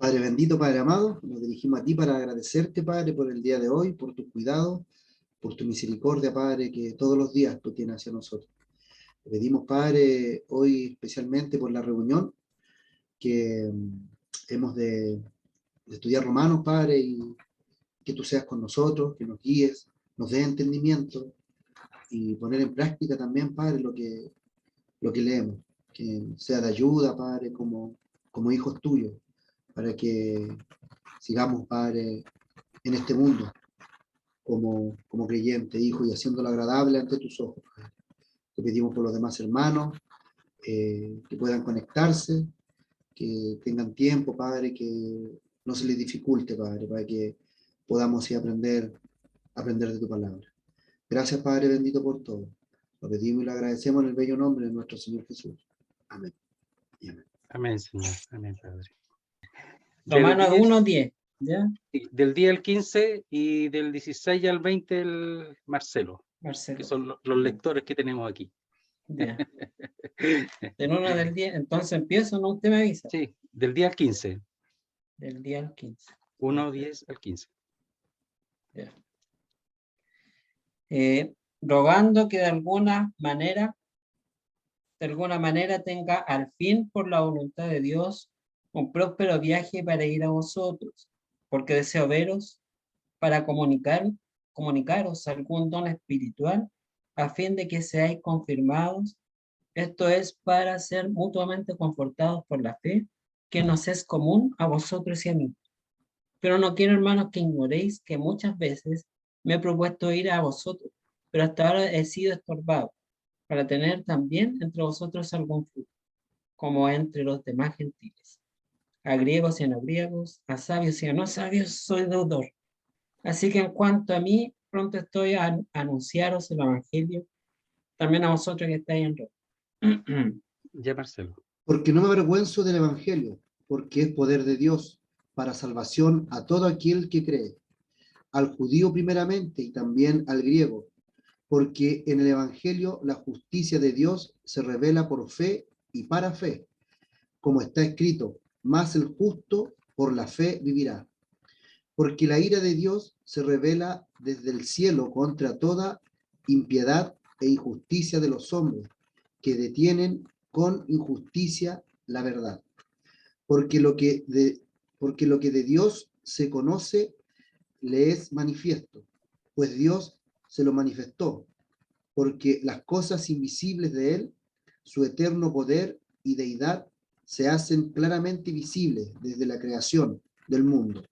Padre bendito, Padre amado, nos dirigimos a ti para agradecerte, Padre, por el día de hoy, por tu cuidado, por tu misericordia, Padre, que todos los días tú tienes hacia nosotros. Te pedimos, Padre, hoy especialmente por la reunión que hemos de estudiar Romanos, Padre, y que tú seas con nosotros, que nos guíes, nos des entendimiento y poner en práctica también, Padre, lo que leemos, que sea de ayuda, Padre, como hijos tuyos, para que sigamos, Padre, en este mundo como creyente, hijo, y haciéndolo agradable ante tus ojos, Padre. Te pedimos por los demás hermanos, que puedan conectarse, que tengan tiempo, Padre, que no se les dificulte, Padre, para que podamos así aprender de tu palabra. Gracias, Padre bendito, por todo. Lo pedimos y lo agradecemos en el bello nombre de nuestro Señor Jesús. Amén. Y amén. Amén, Señor. Amén, Padre. Romanos 1:10, ¿ya? Del 10 al 15 y del 16 al 20 el Marcelo, Marcelo. que son los lectores que tenemos aquí. Ya. Del 1 del 10, entonces empiezo, ¿no? Usted me avisa. Sí, del 10 al 15. Del 10 al 15. 1, 10 al 15. Ya. Rogando que de alguna manera tenga al fin por la voluntad de Dios un próspero viaje para ir a vosotros, porque deseo veros para comunicaros algún don espiritual a fin de que seáis confirmados. Esto es para ser mutuamente confortados por la fe que nos es común a vosotros y a mí. Pero no quiero, hermanos, que ignoréis que muchas veces me he propuesto ir a vosotros, pero hasta ahora he sido estorbado, para tener también entre vosotros algún fruto, como entre los demás gentiles. A griegos y a no griegos, a sabios y a no sabios, soy deudor. Así que en cuanto a mí, pronto estoy a anunciaros el Evangelio, también a vosotros que estáis en Roma. Ya, Marcelo. Porque no me avergüenzo del Evangelio, porque es poder de Dios para salvación a todo aquel que cree, al judío primeramente y también al griego, porque en el Evangelio la justicia de Dios se revela por fe y para fe, como está escrito, mas el justo por la fe vivirá. Porque la ira de Dios se revela desde el cielo contra toda impiedad e injusticia de los hombres, que detienen con injusticia la verdad. Porque lo que de Dios se conoce le es manifiesto, pues Dios se lo manifestó, porque las cosas invisibles de Él, su eterno poder y deidad, se hacen claramente visibles desde la creación del mundo,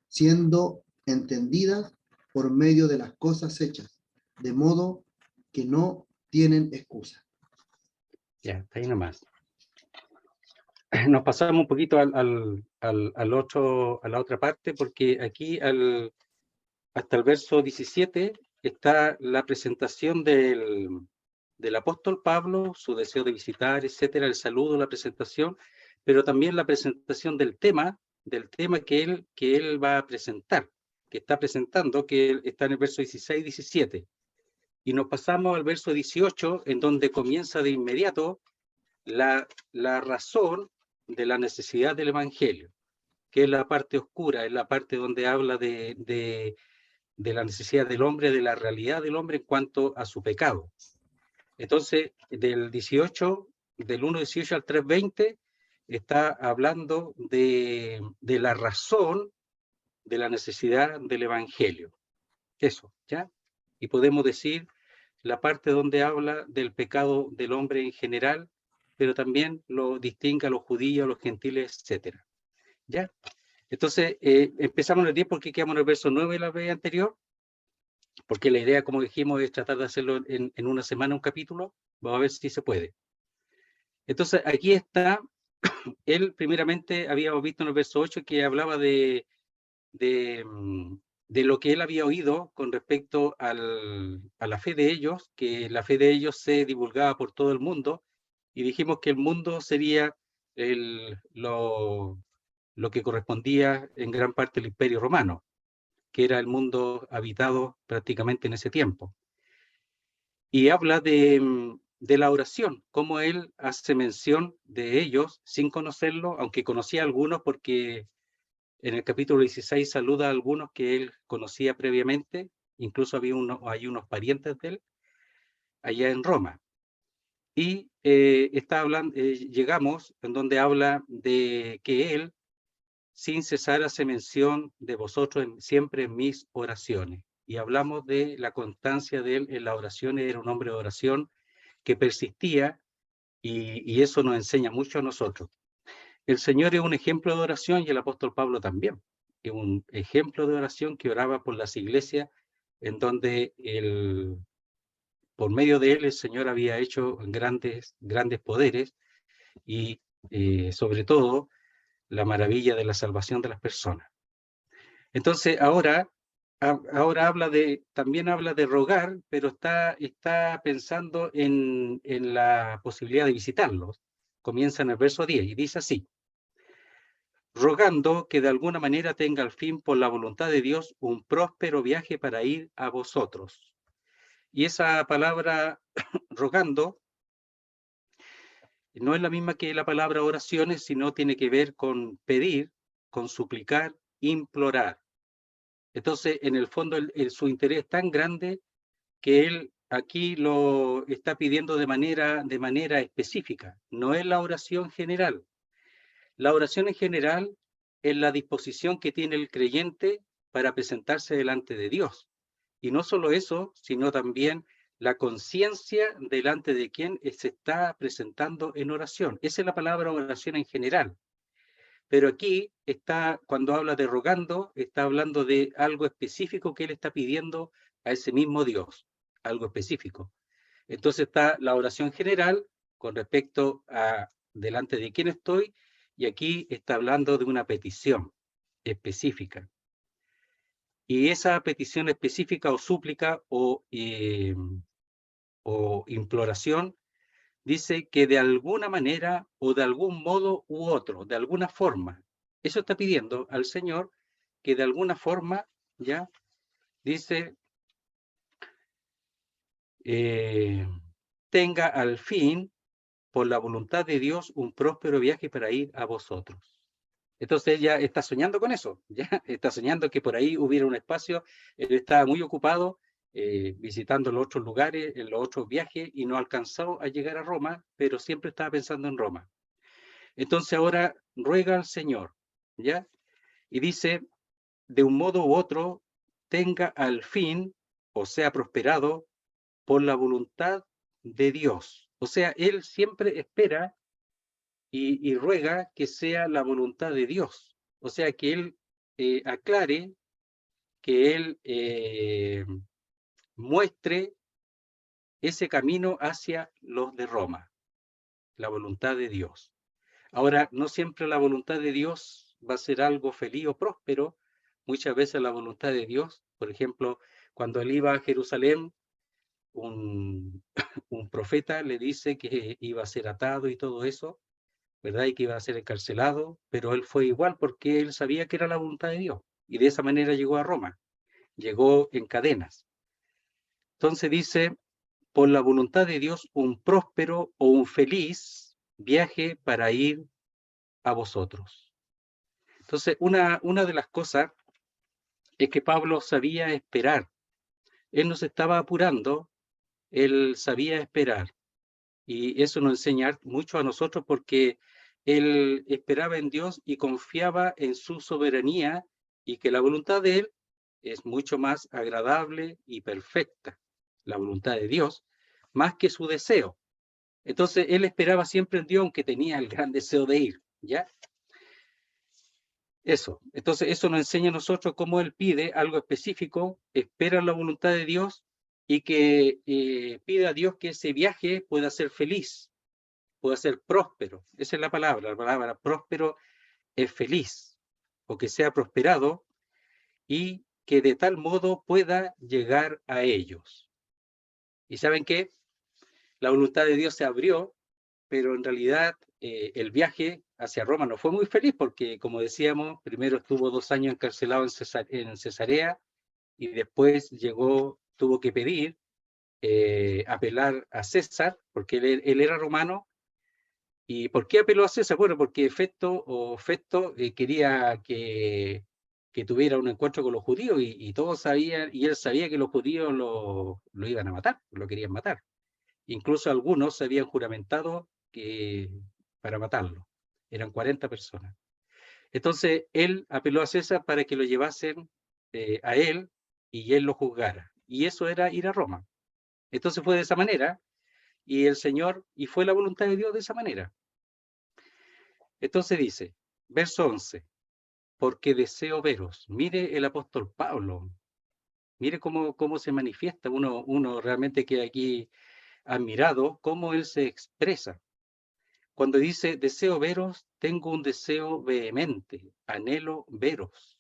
siendo entendidas por medio de las cosas hechas, de modo que no tienen excusa. Ya, está ahí nomás. Nos pasamos un poquito a la otra parte, porque aquí hasta el verso 17 está la presentación del apóstol Pablo, su deseo de visitar, etcétera, el saludo, la presentación, pero también la presentación del tema que él va a presentar, que está presentando, que está en el verso 16 y 17. Y nos pasamos al verso 18, en donde comienza de inmediato la razón de la necesidad del Evangelio, que es la parte oscura, es la parte donde habla de la necesidad del hombre, de la realidad del hombre en cuanto a su pecado. Entonces, del 1.18 al 3.20, está hablando de la razón de la necesidad del Evangelio. Eso, ¿ya? Y podemos decir la parte donde habla del pecado del hombre en general, pero también lo distingue a los judíos, a los gentiles, etcétera. ¿Ya? Entonces, empezamos en el 10 porque quedamos en el verso 9 de la vez anterior, porque la idea, como dijimos, es tratar de hacerlo en una semana, un capítulo. Vamos a ver si se puede. Entonces, aquí está, él primeramente habíamos visto en el verso 8 que hablaba de lo que él había oído con respecto a la fe de ellos, que la fe de ellos se divulgaba por todo el mundo, y dijimos que el mundo sería lo que correspondía en gran parte al Imperio Romano, que era el mundo habitado prácticamente en ese tiempo. Y habla de la oración, cómo él hace mención de ellos sin conocerlo, aunque conocía a algunos porque En el capítulo 16 saluda a algunos que él conocía previamente, incluso hay unos parientes de él allá en Roma. Y llegamos en donde habla de que él, sin cesar, hace mención de vosotros siempre en mis oraciones. Y hablamos de la constancia de él en la oración. Era un hombre de oración que persistía, y eso nos enseña mucho a nosotros. El Señor es un ejemplo de oración, y el apóstol Pablo también. Es un ejemplo de oración que oraba por las iglesias en donde por medio de él el Señor había hecho grandes poderes, y sobre todo la maravilla de la salvación de las personas. Entonces ahora también habla de rogar, pero está pensando en la posibilidad de visitarlos. Comienza en el verso 10 y dice así: rogando que de alguna manera tenga al fin, por la voluntad de Dios, un próspero viaje para ir a vosotros. Y esa palabra rogando no es la misma que la palabra oraciones, sino tiene que ver con pedir, con suplicar, implorar. Entonces, en el fondo, su interés es tan grande que él aquí lo está pidiendo de manera específica. No es la oración general. La oración en general es la disposición que tiene el creyente para presentarse delante de Dios. Y no solo eso, sino también la conciencia delante de quien se está presentando en oración. Esa es la palabra oración en general. Pero aquí cuando habla de rogando, está hablando de algo específico que él está pidiendo a ese mismo Dios, algo específico. Entonces está la oración general con respecto a delante de quién estoy, y aquí está hablando de una petición específica. Y esa petición específica o súplica o imploración dice que de alguna manera o de algún modo u otro, de alguna forma, eso está pidiendo al Señor, que de alguna forma, ya, dice, tenga al fin, por la voluntad de Dios, un próspero viaje para ir a vosotros. Entonces ella está soñando con eso, ya está soñando que por ahí hubiera un espacio. Él estaba muy ocupado visitando los otros lugares, en los otros viajes, y no alcanzó a llegar a Roma, pero siempre estaba pensando en Roma. Entonces ahora ruega al Señor, ¿ya? Y dice, de un modo u otro, tenga al fin, o sea, prosperado, por la voluntad de Dios. O sea, él siempre espera y ruega que sea la voluntad de Dios. O sea, que él aclare, que él muestre ese camino hacia los de Roma, la voluntad de Dios. Ahora, no siempre la voluntad de Dios va a ser algo feliz o próspero. Muchas veces la voluntad de Dios, por ejemplo, cuando él iba a Jerusalén, un profeta le dice que iba a ser atado y todo eso, ¿verdad? Y que iba a ser encarcelado, pero él fue igual porque él sabía que era la voluntad de Dios. Y de esa manera llegó a Roma, llegó en cadenas. Entonces dice, por la voluntad de Dios, un próspero o un feliz viaje para ir a vosotros. Entonces, una de las cosas es que Pablo sabía esperar. Él no se estaba apurando, él sabía esperar. Y eso nos enseña mucho a nosotros, porque él esperaba en Dios y confiaba en su soberanía, y que la voluntad de él es mucho más agradable y perfecta, la voluntad de Dios, más que su deseo. Entonces él esperaba siempre en Dios, aunque tenía el gran deseo de ir, ¿ya? Eso. Entonces eso nos enseña a nosotros cómo él pide algo específico, espera la voluntad de Dios, y que pide a Dios que ese viaje pueda ser feliz, pueda ser próspero. Esa es la palabra próspero es feliz, o que sea prosperado, y que de tal modo pueda llegar a ellos. ¿Y saben qué? La voluntad de Dios se abrió, pero en realidad el viaje hacia Roma no fue muy feliz, porque, como decíamos, primero estuvo 2 años encarcelado en Cesarea, y después tuvo que pedir, apelar a César, porque él era romano, ¿Y por qué apeló a César? Bueno, porque Festo quería que tuviera un encuentro con los judíos y todos sabían, y él sabía que los judíos lo iban a matar, lo querían matar. Incluso algunos se habían juramentado para matarlo. Eran 40 personas. Entonces él apeló a César para que lo llevasen a él y él lo juzgara. Y eso era ir a Roma. Entonces fue de esa manera y fue la voluntad de Dios de esa manera. Entonces dice, verso 11, porque deseo veros. Mire el apóstol Pablo, mire cómo se manifiesta. Uno realmente queda aquí admirado cómo él se expresa. Cuando dice, deseo veros, tengo un deseo vehemente, anhelo veros.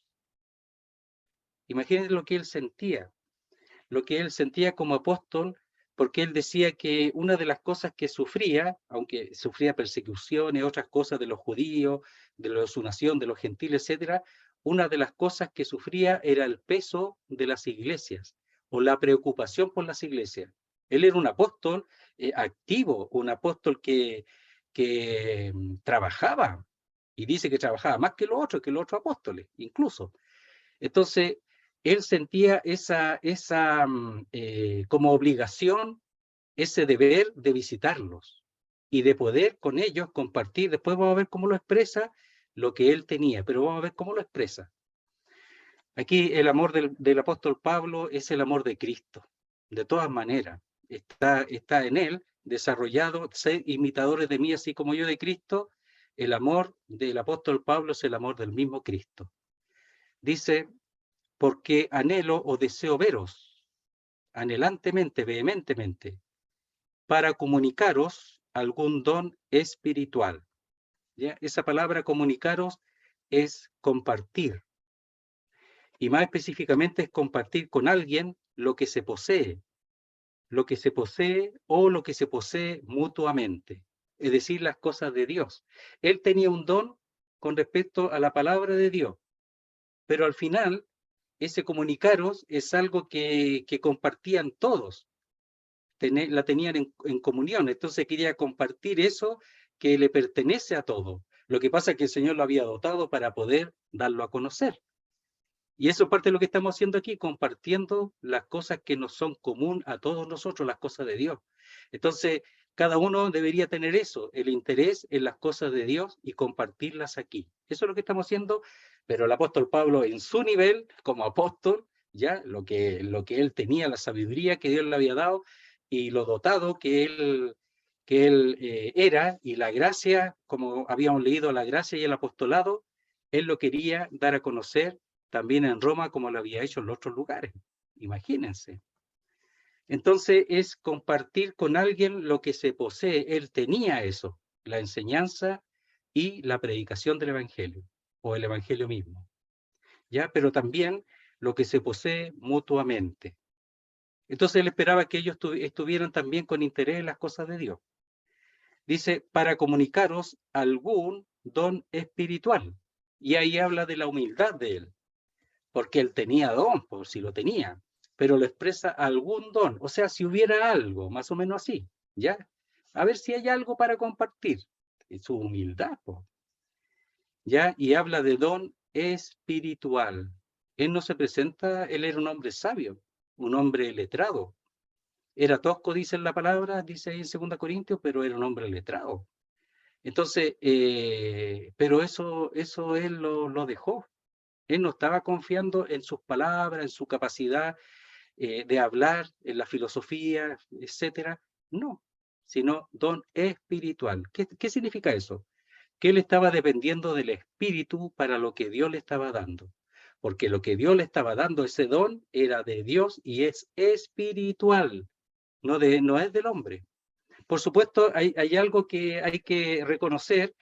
Imagínense lo que él sentía como apóstol, porque él decía que una de las cosas que sufría, aunque sufría persecuciones, otras cosas de los judíos, de su nación, de los gentiles, etcétera, una de las cosas que sufría era el peso de las iglesias o la preocupación por las iglesias. Él era un apóstol activo, un apóstol que trabajaba, y dice que trabajaba más que los otros apóstoles, incluso. Entonces, él sentía como obligación, ese deber de visitarlos y de poder con ellos compartir. Después vamos a ver cómo lo expresa lo que él tenía, pero vamos a ver cómo lo expresa. Aquí el amor del apóstol Pablo es el amor de Cristo. De todas maneras, está en él desarrollado, sed imitadores de mí, así como yo de Cristo. El amor del apóstol Pablo es el amor del mismo Cristo. Dice, porque anhelo o deseo veros, anhelantemente, vehementemente, para comunicaros algún don espiritual. ¿Ya? Esa palabra comunicaros es compartir. Y más específicamente es compartir con alguien lo que se posee o lo que se posee mutuamente, es decir, las cosas de Dios. Él tenía un don con respecto a la palabra de Dios, pero al final ese comunicaros es algo que compartían todos, la tenían en comunión, entonces quería compartir eso que le pertenece a todos. Lo que pasa es que el Señor lo había dotado para poder darlo a conocer. Y eso es parte de lo que estamos haciendo aquí, compartiendo las cosas que nos son común a todos nosotros, las cosas de Dios. Entonces, cada uno debería tener eso, el interés en las cosas de Dios y compartirlas aquí. Eso es lo que estamos haciendo, pero el apóstol Pablo en su nivel, como apóstol, ya lo que él tenía, la sabiduría que Dios le había dado y lo dotado que él era, y la gracia, como habíamos leído, la gracia y el apostolado, él lo quería dar a conocer también en Roma como lo había hecho en otros lugares. Imagínense. Entonces es compartir con alguien lo que se posee. Él tenía eso, la enseñanza y la predicación del Evangelio, o el Evangelio mismo. ¿Ya? Pero también lo que se posee mutuamente. Entonces él esperaba que ellos estuvieran también con interés en las cosas de Dios. Dice, para comunicaros algún don espiritual. Y ahí habla de la humildad de él. Porque él tenía don, por si lo tenía, pero lo expresa algún don, o sea, si hubiera algo, más o menos así, ¿ya? A ver si hay algo para compartir, su humildad, ¿ya? Y habla de don espiritual. Él no se presenta, él era un hombre sabio, un hombre letrado. Era tosco, dice la palabra, dice ahí en 2 Corintios, pero era un hombre letrado. Entonces, pero eso él lo dejó. Él no estaba confiando en sus palabras, en su capacidad de hablar, en la filosofía, etcétera. No, sino don espiritual. ¿Qué significa eso? Que él estaba dependiendo del espíritu para lo que Dios le estaba dando. Porque lo que Dios le estaba dando, ese don, era de Dios y es espiritual, no es del hombre. Por supuesto, hay algo que hay que reconocer,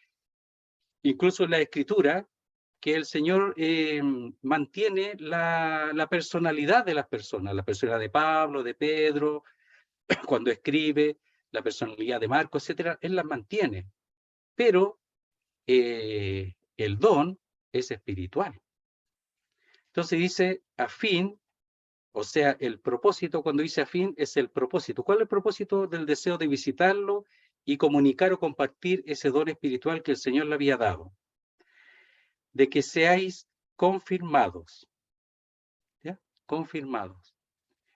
incluso en la Escritura, que el Señor mantiene la personalidad de las personas, la personalidad de Pablo, de Pedro, cuando escribe, la personalidad de Marcos, etcétera, Él las mantiene, pero el don es espiritual. Entonces dice a fin, o sea, el propósito, cuando dice a fin, es el propósito. ¿Cuál es el propósito del deseo de visitarlo y comunicar o compartir ese don espiritual que el Señor le había dado. De que seáis confirmados. ¿Ya? Confirmados.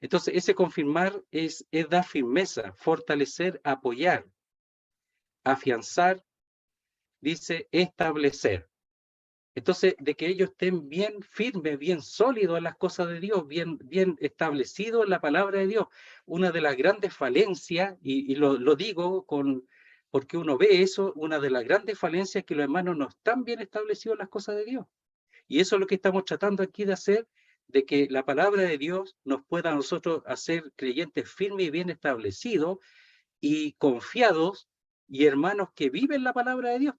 Entonces, ese confirmar es dar firmeza, fortalecer, apoyar, afianzar, dice establecer. Entonces, de que ellos estén bien firmes, bien sólidos en las cosas de Dios, bien establecidos en la palabra de Dios. Una de las grandes falencias, y lo digo porque uno ve eso, una de las grandes falencias es que los hermanos no están bien establecidos en las cosas de Dios. Y eso es lo que estamos tratando aquí de hacer, de que la palabra de Dios nos pueda a nosotros hacer creyentes firmes y bien establecidos y confiados y hermanos que viven la palabra de Dios.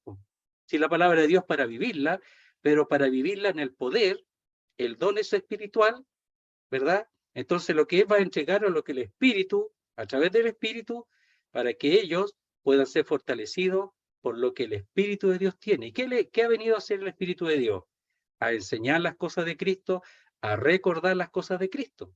Si la palabra de Dios para vivirla, pero para vivirla en el poder, el don es espiritual, ¿verdad? Entonces lo que es va a entregar a lo que el Espíritu, a través del Espíritu, para que ellos puedan ser fortalecidos por lo que el Espíritu de Dios tiene. ¿Y qué ha venido a hacer el Espíritu de Dios? A enseñar las cosas de Cristo, a recordar las cosas de Cristo.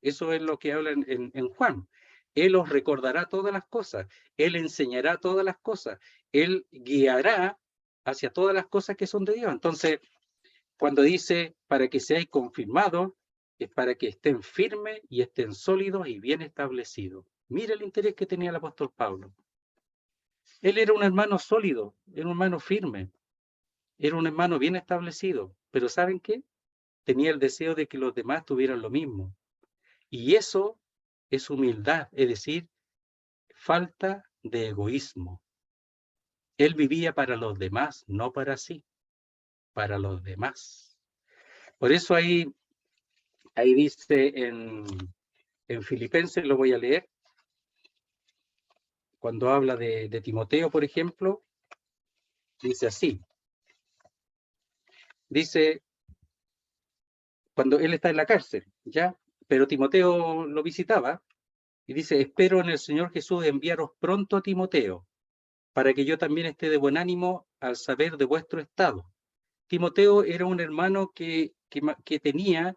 Eso es lo que habla en Juan. Él os recordará todas las cosas, Él enseñará todas las cosas, Él guiará hacia todas las cosas que son de Dios. Entonces, cuando dice para que seáis confirmados, es para que estén firmes y estén sólidos y bien establecidos. Mira el interés que tenía el apóstol Pablo. Él era un hermano sólido, era un hermano firme, era un hermano bien establecido, pero ¿saben qué? Tenía el deseo de que los demás tuvieran lo mismo. Y eso es humildad, es decir, falta de egoísmo. Él vivía para los demás, no para sí, para los demás. Por eso ahí dice en Filipenses, lo voy a leer, cuando habla de Timoteo, por ejemplo, dice así. Dice, cuando él está en la cárcel, ¿ya? Pero Timoteo lo visitaba, y dice, espero en el Señor Jesús enviaros pronto a Timoteo, para que yo también esté de buen ánimo al saber de vuestro estado. Timoteo era un hermano que tenía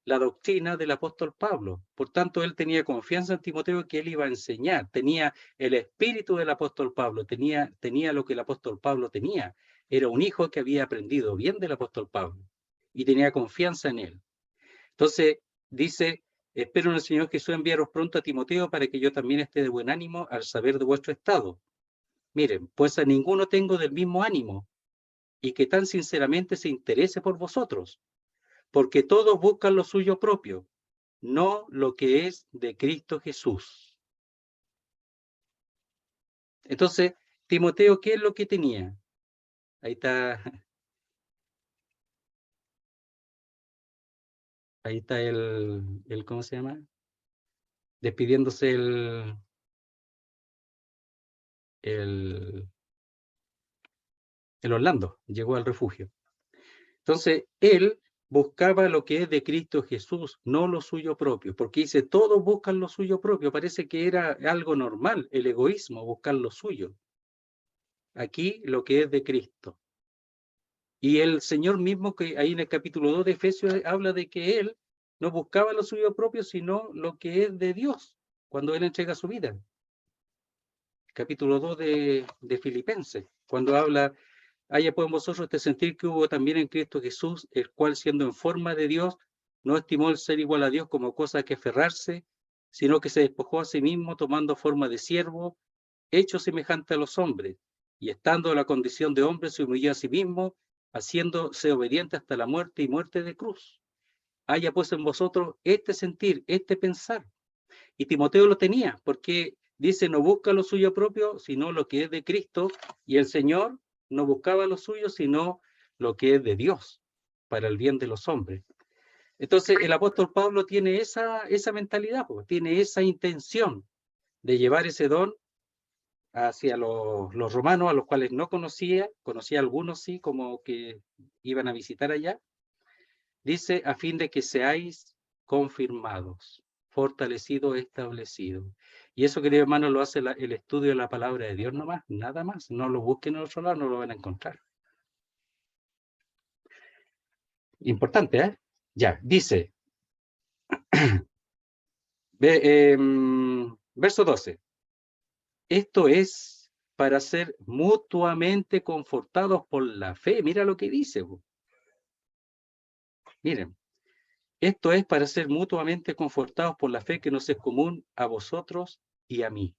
la doctrina del apóstol Pablo. Por tanto, él tenía confianza en Timoteo que él iba a enseñar. Tenía el espíritu del apóstol Pablo, tenía lo que el apóstol Pablo tenía. Era un hijo que había aprendido bien del apóstol Pablo y tenía confianza en él. Entonces, dice, espero en el Señor Jesús enviaros pronto a Timoteo para que yo también esté de buen ánimo al saber de vuestro estado. Miren, pues a ninguno tengo del mismo ánimo y que tan sinceramente se interese por vosotros, porque todos buscan lo suyo propio, no lo que es de Cristo Jesús. Entonces, Timoteo, ¿qué es lo que tenía? Ahí está el ¿cómo se llama? Despidiéndose el Orlando, llegó al refugio. Entonces, él buscaba lo que es de Cristo Jesús, no lo suyo propio, porque dice, todos buscan lo suyo propio, parece que era algo normal, el egoísmo, buscar lo suyo. Aquí lo que es de Cristo. Y el Señor mismo, que ahí en el capítulo 2 de Efesios, habla de que Él no buscaba lo suyo propio, sino lo que es de Dios, cuando Él entrega su vida. Capítulo 2 de Filipenses, cuando habla, haya pues en vosotros este sentir que hubo también en Cristo Jesús, el cual siendo en forma de Dios, no estimó el ser igual a Dios como cosa que aferrarse, sino que se despojó a sí mismo tomando forma de siervo, hecho semejante a los hombres, y estando en la condición de hombre se humilló a sí mismo, haciéndose obediente hasta la muerte y muerte de cruz. Haya pues en vosotros este sentir, este pensar. Y Timoteo lo tenía, porque dice, no busca lo suyo propio, sino lo que es de Cristo, y el Señor no buscaba lo suyo, sino lo que es de Dios, para el bien de los hombres. Entonces, el apóstol Pablo tiene esa mentalidad, pues, tiene esa intención de llevar ese don hacia los romanos, a los cuales no conocía algunos sí, como que iban a visitar allá. Dice, a fin de que seáis confirmados, fortalecidos, establecidos. Y eso, querido hermano, lo hace el estudio de la palabra de Dios nomás, nada más. No lo busquen en otro lado, no lo van a encontrar. Importante, ¿eh? Ya, dice, verso 12. Esto es para ser mutuamente confortados por la fe. Mira lo que dice. Miren, esto es para ser mutuamente confortados por la fe que nos es común a vosotros y a mí.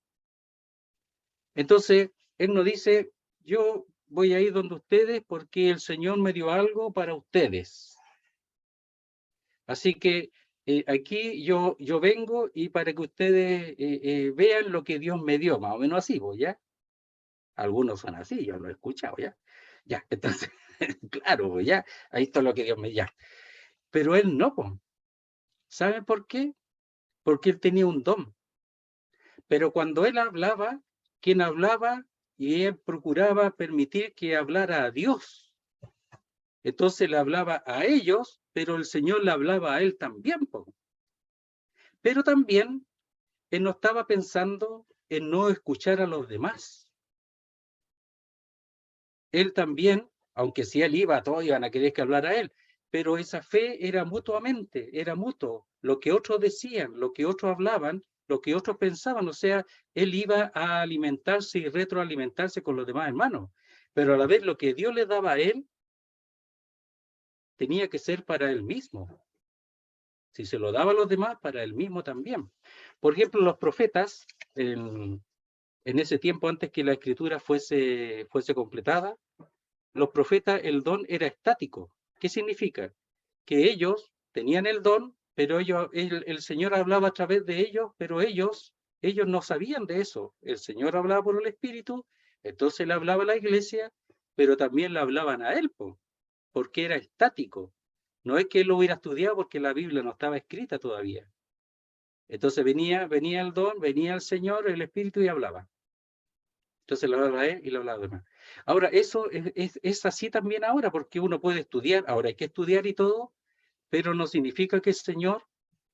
Entonces, él nos dice, yo voy a ir donde ustedes porque el Señor me dio algo para ustedes. Así que aquí yo vengo y para que ustedes vean lo que Dios me dio, más o menos así, ¿ya? Algunos son así, yo lo he escuchado, ¿ya? Ya, entonces, claro, ya, ahí está lo que Dios me dio. Pero él no, pues. ¿Saben por qué? Porque él tenía un don. Pero cuando él hablaba, quien hablaba, y él procuraba permitir que hablara a Dios. Entonces le hablaba a ellos, pero el Señor le hablaba a él también, po. Pero también él no estaba pensando en no escuchar a los demás. Él también, aunque si él iba, todos iban a querer que hablara a él, pero esa fe era mutuamente, era mutuo. Lo que otros decían, lo que otros hablaban, lo que otros pensaban, o sea, él iba a alimentarse y retroalimentarse con los demás hermanos. Pero a la vez lo que Dios le daba a él, tenía que ser para él mismo. Si se lo daba a los demás, para él mismo también. Por ejemplo, los profetas, en ese tiempo antes que la escritura fuese completada, los profetas, el don era estático. ¿Qué significa? Que ellos tenían el don, pero el Señor hablaba a través de ellos, pero ellos no sabían de eso. El Señor hablaba por el Espíritu, entonces le hablaba a la iglesia, pero también le hablaban a él, porque era estático. No es que él lo hubiera estudiado porque la Biblia no estaba escrita todavía. Entonces venía el don, venía el Señor, el Espíritu y hablaba. Entonces le hablaba a él y le hablaba a los demás. Ahora, eso es así también ahora, porque uno puede estudiar, ahora hay que estudiar y todo, pero no significa que el Señor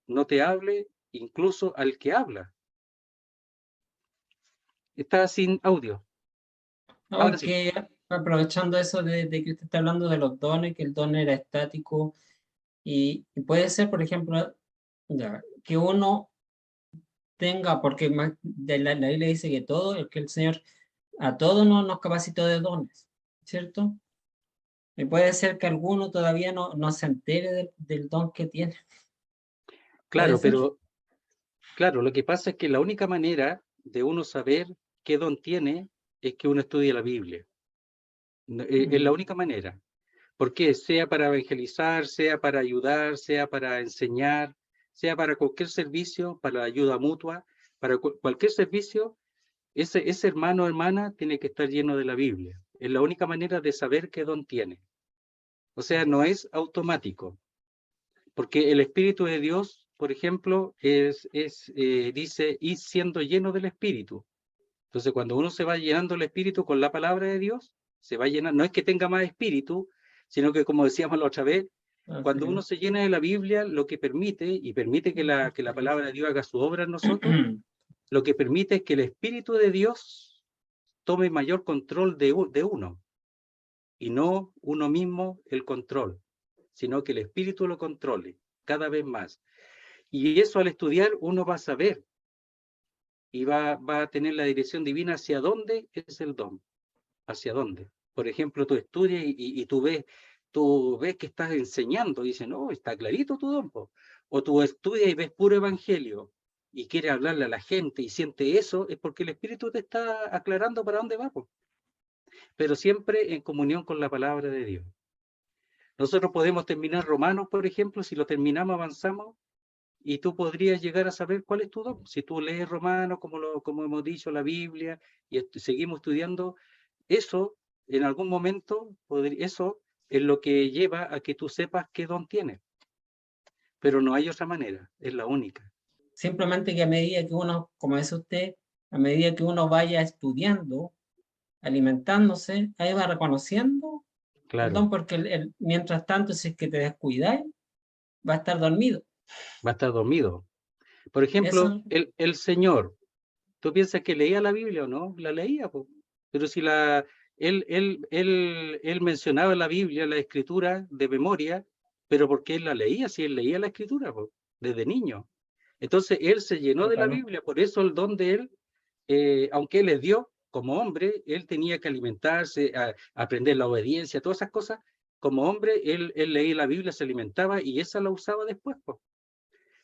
no te hable incluso al que habla. Está sin audio. Ahora sí. Aunque aprovechando eso de que usted está hablando de los dones, que el don era estático, y puede ser, por ejemplo, ya, que uno tenga, porque de la Biblia dice que todo, es que el Señor a todos nos capacitó de dones, ¿cierto? Y puede ser que alguno todavía no se entere del don que tiene. ¿Puede Claro, ser? pero claro, lo que pasa es que la única manera de uno saber qué don tiene es que uno estudie la Biblia. Es la única manera. Porque sea para evangelizar, sea para ayudar, sea para enseñar, sea para cualquier servicio, para la ayuda mutua, para cualquier servicio, ese hermano o hermana tiene que estar lleno de la Biblia. Es la única manera de saber qué don tiene. O sea, no es automático. Porque el Espíritu de Dios, por ejemplo, dice, ir siendo lleno del Espíritu. Entonces, cuando uno se va llenando el Espíritu con la palabra de Dios, se va llenando, no es que tenga más Espíritu, sino que, como decíamos la otra vez, cuando uno se llena de la Biblia, lo que permite, y permite que la palabra de Dios haga su obra en nosotros, lo que permite es que el Espíritu de Dios tome mayor control de uno, y no uno mismo el control, sino que el Espíritu lo controle cada vez más. Y eso al estudiar uno va a saber y va a tener la dirección divina hacia dónde es el don, hacia dónde. Por ejemplo, tú estudias y tú ves que estás enseñando y dices, no, está clarito tu don. O tú estudias y ves puro evangelio y quieres hablarle a la gente y siente eso, es porque el Espíritu te está aclarando para dónde va, pero siempre en comunión con la palabra de Dios. Nosotros podemos terminar Romanos, por ejemplo, si lo terminamos, avanzamos, y tú podrías llegar a saber cuál es tu don. Si tú lees Romanos, como hemos dicho, la Biblia, y seguimos estudiando, eso en algún momento, eso es lo que lleva a que tú sepas qué don tienes. Pero no hay otra manera, es la única. Simplemente que a medida que uno, como dice usted, a medida que uno vaya estudiando, alimentándose, ahí va reconociendo el don, Claro, porque mientras tanto, si es que te descuidáis, va a estar dormido. va a estar dormido. Por ejemplo, Eso, el Señor, ¿tú piensas que leía la Biblia o no? La leía, pues. Pero si él mencionaba la Biblia, la Escritura de memoria, pero porque él la leía, si él leía la Escritura, pues, desde niño. Entonces él se llenó de la claro. Biblia, por eso el don de él aunque él es Dios, como hombre, él tenía que alimentarse, aprender la obediencia, todas esas cosas. Como hombre, él leía la Biblia, se alimentaba y esa la usaba después, pues.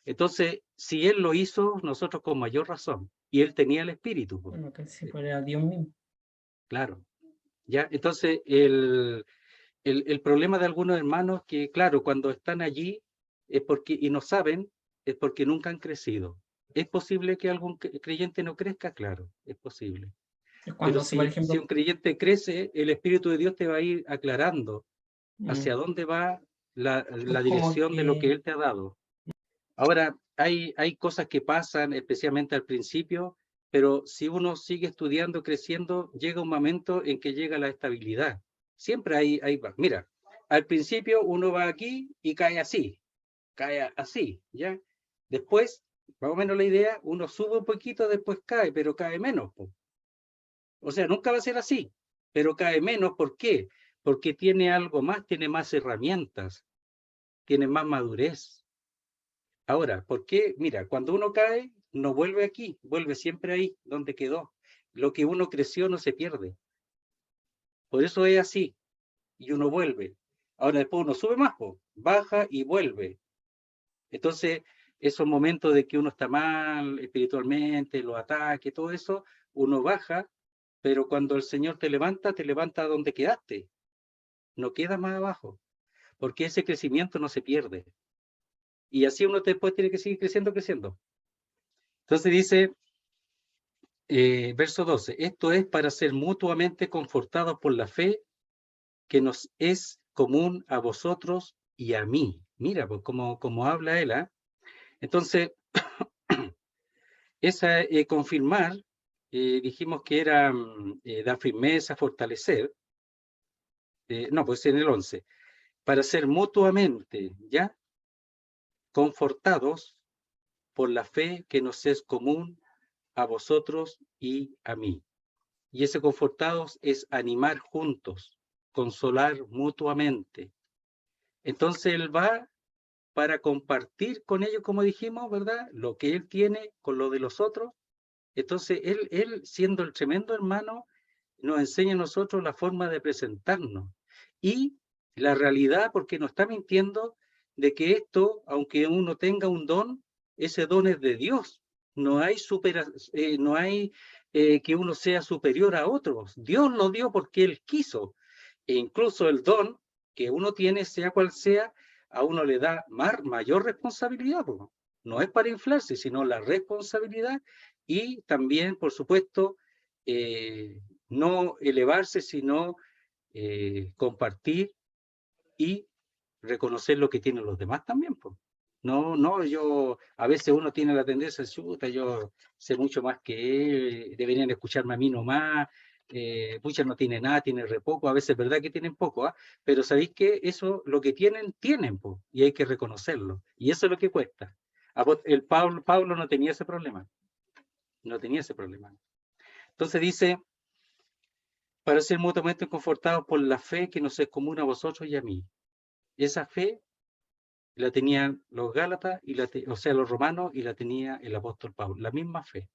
Entonces, si él lo hizo, nosotros con mayor razón. Y él tenía el espíritu, pues. Bueno, que sí, pues era Dios mismo. Claro. ¿Ya? Entonces, el problema de algunos hermanos que, claro, cuando están allí es porque, y no saben, es porque nunca han crecido. ¿Es posible que algún creyente no crezca? Claro, es posible. Es Pero cuando, por si ejemplo, un creyente crece, el Espíritu de Dios te va a ir aclarando hacia dónde va la es como dirección de lo que que, Él te ha dado. Ahora, hay cosas que pasan, especialmente al principio, pero si uno sigue estudiando, creciendo, llega un momento en que llega la estabilidad. Siempre hay mira, al principio uno va aquí y cae así, ¿ya? Después, más o menos la idea, uno sube un poquito, después cae, pero cae menos, po. O sea, nunca va a ser así, pero cae menos. ¿Por qué? Porque tiene algo más, tiene más herramientas, tiene más madurez. Ahora, ¿por qué? Mira, cuando uno cae, no vuelve aquí, vuelve siempre ahí, donde quedó. Lo que uno creció no se pierde. Por eso es así, y uno vuelve. Ahora después uno sube más, po, baja y vuelve. Entonces, esos momentos de que uno está mal espiritualmente, los ataques, todo eso, uno baja, pero cuando el Señor te levanta donde quedaste. No queda más abajo, porque ese crecimiento no se pierde. Y así uno después tiene que seguir creciendo. Entonces dice, verso 12, esto es para ser mutuamente confortados por la fe que nos es común a vosotros y a mí. Mira, pues como habla él, ¿eh? Entonces, esa confirmar, dijimos que era dar firmeza, fortalecer. No, pues en el 11, para ser mutuamente, ¿ya? Confortados por la fe que nos es común a vosotros y a mí. Y ese confortados es animar juntos, consolar mutuamente. Entonces él va para compartir con ellos, como dijimos, ¿verdad? Lo que él tiene con lo de los otros. Entonces él siendo el tremendo hermano, nos enseña a nosotros la forma de presentarnos. Y la realidad, porque no está mintiendo, de que esto, aunque uno tenga un don, ese don es de Dios. No hay, no hay que uno sea superior a otros. Dios lo dio porque Él quiso. E incluso el don que uno tiene, sea cual sea, a uno le da mayor responsabilidad. ¿No? No es para inflarse, sino la responsabilidad y también, por supuesto, no elevarse, sino compartir y reconocer lo que tienen los demás también. Pues. No, a veces uno tiene la tendencia, chuta, yo sé mucho más que él, deberían escucharme a mí nomás, muchas no tiene nada, tiene re poco, a veces es verdad que tienen poco, pero sabéis que eso, lo que tienen, pues, y hay que reconocerlo, y eso es lo que cuesta. El Pablo no tenía ese problema, Entonces dice, para ser mutuamente confortados por la fe que nos es común a vosotros y a mí. Esa fe la tenían los Gálatas, o sea, los romanos, y la tenía el apóstol Pablo. La misma fe.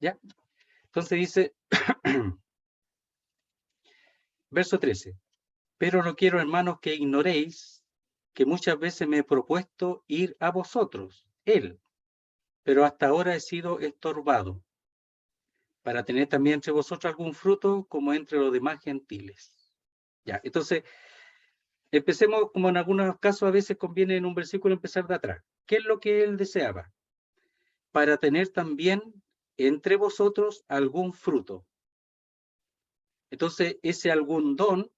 ¿Ya? Entonces dice, verso 13, pero no quiero, hermanos, que ignoréis que muchas veces me he propuesto ir a vosotros, pero hasta ahora he sido estorbado, para tener también entre vosotros algún fruto como entre los demás gentiles. Ya, entonces, empecemos, como en algunos casos a veces conviene en un versículo empezar de atrás. ¿Qué es lo que él deseaba? Para tener también entre vosotros algún fruto. Entonces, ese algún don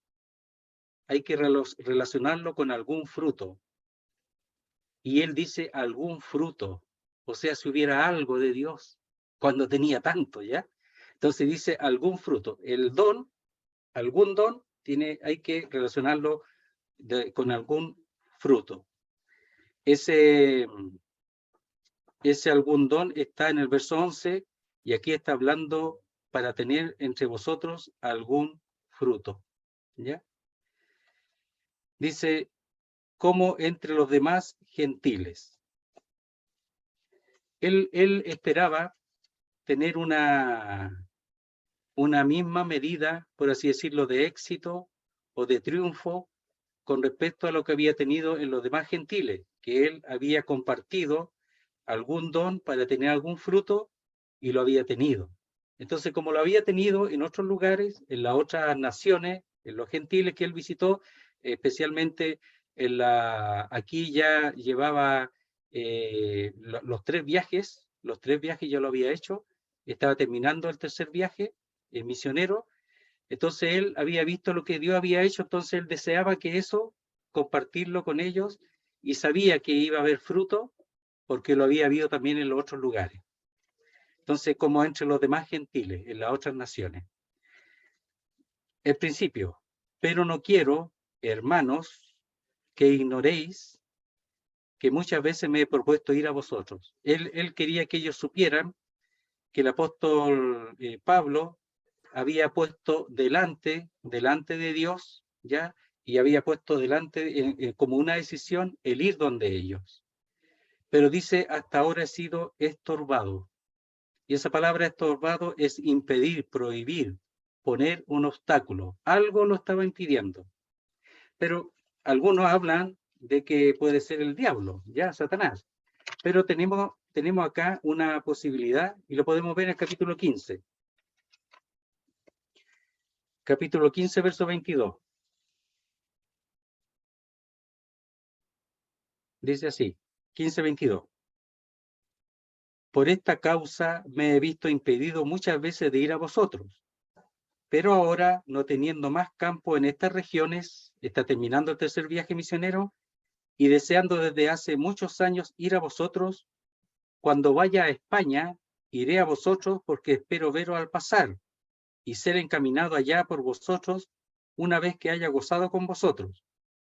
hay que relacionarlo con algún fruto. Y él dice algún fruto. O sea, si hubiera algo de Dios, cuando tenía tanto, ¿ya? Entonces dice algún fruto. El don, algún don, hay que relacionarlo con algún fruto. Ese algún don está en el verso 11 y aquí está hablando para tener entre vosotros algún fruto. ¿Ya? Dice, como entre los demás gentiles. él esperaba tener una misma medida, por así decirlo, de éxito o de triunfo con respecto a lo que había tenido en los demás gentiles, que él había compartido algún don para tener algún fruto y lo había tenido. Entonces, como lo había tenido en otros lugares, en las otras naciones, en los gentiles que él visitó, especialmente aquí ya llevaba los 3 viajes ya lo había hecho, estaba terminando el tercer viaje misionero. Entonces él había visto lo que Dios había hecho, entonces él deseaba que eso, compartirlo con ellos, y sabía que iba a haber fruto, porque lo había habido también en los otros lugares. Entonces, como entre los demás gentiles, en las otras naciones. El principio, pero no quiero, hermanos, que ignoréis que muchas veces me he propuesto ir a vosotros. Él quería que ellos supieran que el apóstol Pablo había puesto delante de Dios, ¿ya? Y había puesto delante como una decisión el ir donde ellos. Pero dice, hasta ahora he sido estorbado. Y esa palabra estorbado es impedir, prohibir, poner un obstáculo. Algo lo estaba impidiendo. Pero algunos hablan de que puede ser el diablo, ya Satanás. Pero tenemos acá una posibilidad y lo podemos ver en el capítulo 15. Capítulo 15, verso 22. Dice así, 15:22. Por esta causa me he visto impedido muchas veces de ir a vosotros, pero ahora, no teniendo más campo en estas regiones, está terminando el tercer viaje misionero, y deseando desde hace muchos años ir a vosotros, cuando vaya a España, iré a vosotros porque espero veros al pasar, y ser encaminado allá por vosotros una vez que haya gozado con vosotros.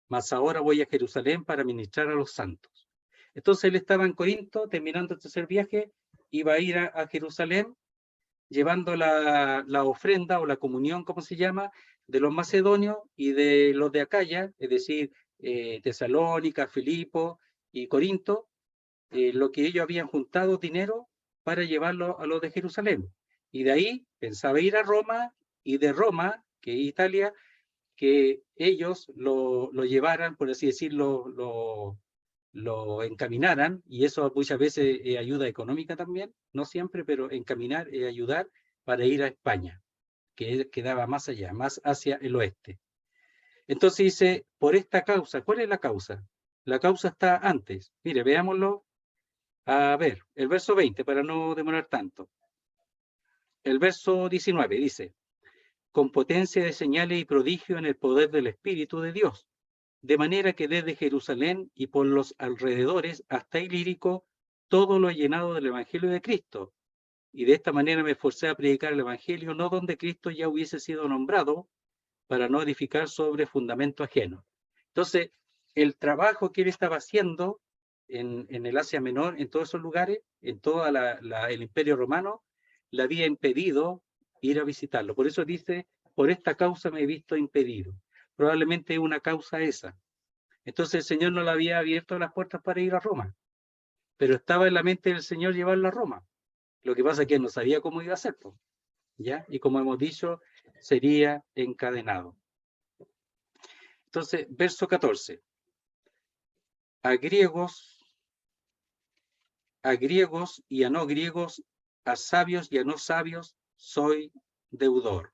Mas ahora voy a Jerusalén para ministrar a los santos. Entonces él estaba en Corinto, terminando el tercer viaje, iba a ir a Jerusalén, llevando la ofrenda o la comunión, como se llama, de los macedonios y de los de Acaya, es decir, Tesalónica, Filipo y Corinto, lo que ellos habían juntado dinero para llevarlo a los de Jerusalén. Y de ahí pensaba ir a Roma, y de Roma, que es Italia, que ellos lo llevaran, por así decirlo, lo encaminaran, y eso muchas veces es ayuda económica también, no siempre, pero encaminar es ayudar para ir a España, que quedaba más allá, más hacia el oeste. Entonces dice, por esta causa, ¿cuál es la causa? La causa está antes. Mire, veámoslo. A ver, el verso 20, para no demorar tanto. El verso 19 dice, con potencia de señales y prodigio en el poder del Espíritu de Dios, de manera que desde Jerusalén y por los alrededores hasta Ilírico, todo lo he llenado del Evangelio de Cristo. Y de esta manera me esforcé a predicar el Evangelio, no donde Cristo ya hubiese sido nombrado, para no edificar sobre fundamento ajeno. Entonces, el trabajo que él estaba haciendo en el Asia Menor, en todos esos lugares, en todo el Imperio Romano, le había impedido ir a visitarlo. Por eso dice, por esta causa me he visto impedido. Probablemente es una causa esa. Entonces el Señor no le había abierto las puertas para ir a Roma, pero estaba en la mente del Señor llevarlo a Roma. Lo que pasa es que él no sabía cómo iba a hacerlo, ¿ya? Y como hemos dicho, sería encadenado. Entonces, verso 14. A griegos y a no griegos, a sabios y a no sabios, soy deudor.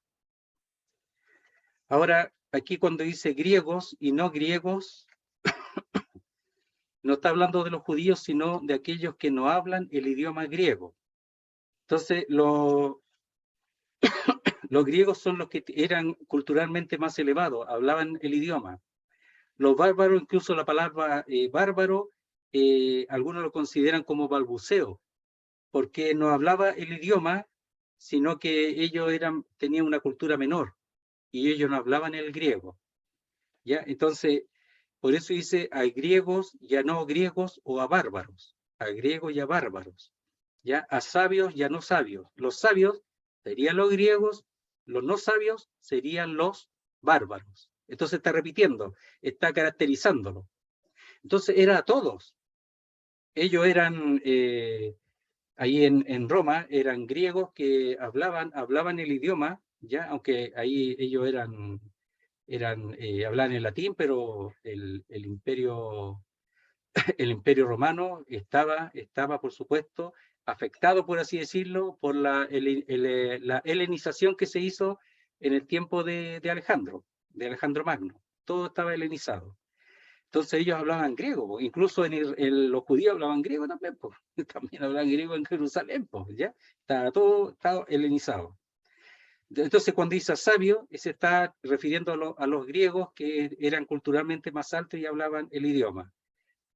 Ahora, aquí cuando dice griegos y no griegos, no está hablando de los judíos, sino de aquellos que no hablan el idioma griego. Entonces, los griegos son los que eran culturalmente más elevados, hablaban el idioma. Los bárbaros, incluso la palabra bárbaro, algunos lo consideran como balbuceo, porque no hablaba el idioma, sino que ellos tenían una cultura menor, y ellos no hablaban el griego. ¿Ya? Entonces, por eso dice a griegos y a no griegos, o a bárbaros, a griegos y a bárbaros, ¿ya? A sabios y a no sabios. Los sabios serían los griegos, los no sabios serían los bárbaros. Entonces está repitiendo, está caracterizándolo. Entonces era a todos. Ellos eran ahí en Roma eran griegos que hablaban el idioma, ya, aunque ahí ellos hablaban en latín, pero el imperio romano estaba, por supuesto, afectado, por así decirlo, por la helenización que se hizo en el tiempo de Alejandro Magno. Todo estaba helenizado. Entonces ellos hablaban griego, incluso los judíos hablaban griego también, pues. También hablaban griego en Jerusalén, pues, ¿ya? Estaba helenizado. Entonces cuando dice sabio, se está refiriendo a los griegos que eran culturalmente más altos y hablaban el idioma.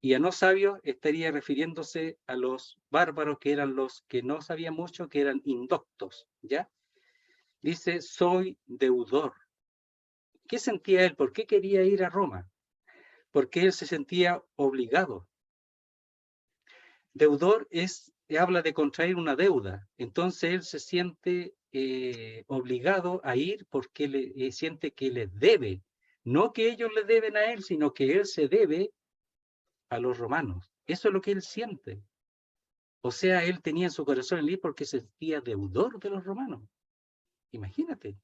Y a no sabios estaría refiriéndose a los bárbaros, que eran los que no sabían mucho, que eran indoctos, ¿ya? Dice, soy deudor. ¿Qué sentía él? ¿Por qué quería ir a Roma? Porque él se sentía obligado. Deudor habla de contraer una deuda. Entonces él se siente obligado a ir porque siente que les debe. No que ellos le deben a él, sino que él se debe a los romanos. Eso es lo que él siente. O sea, él tenía en su corazón el ir porque se sentía deudor de los romanos. Imagínate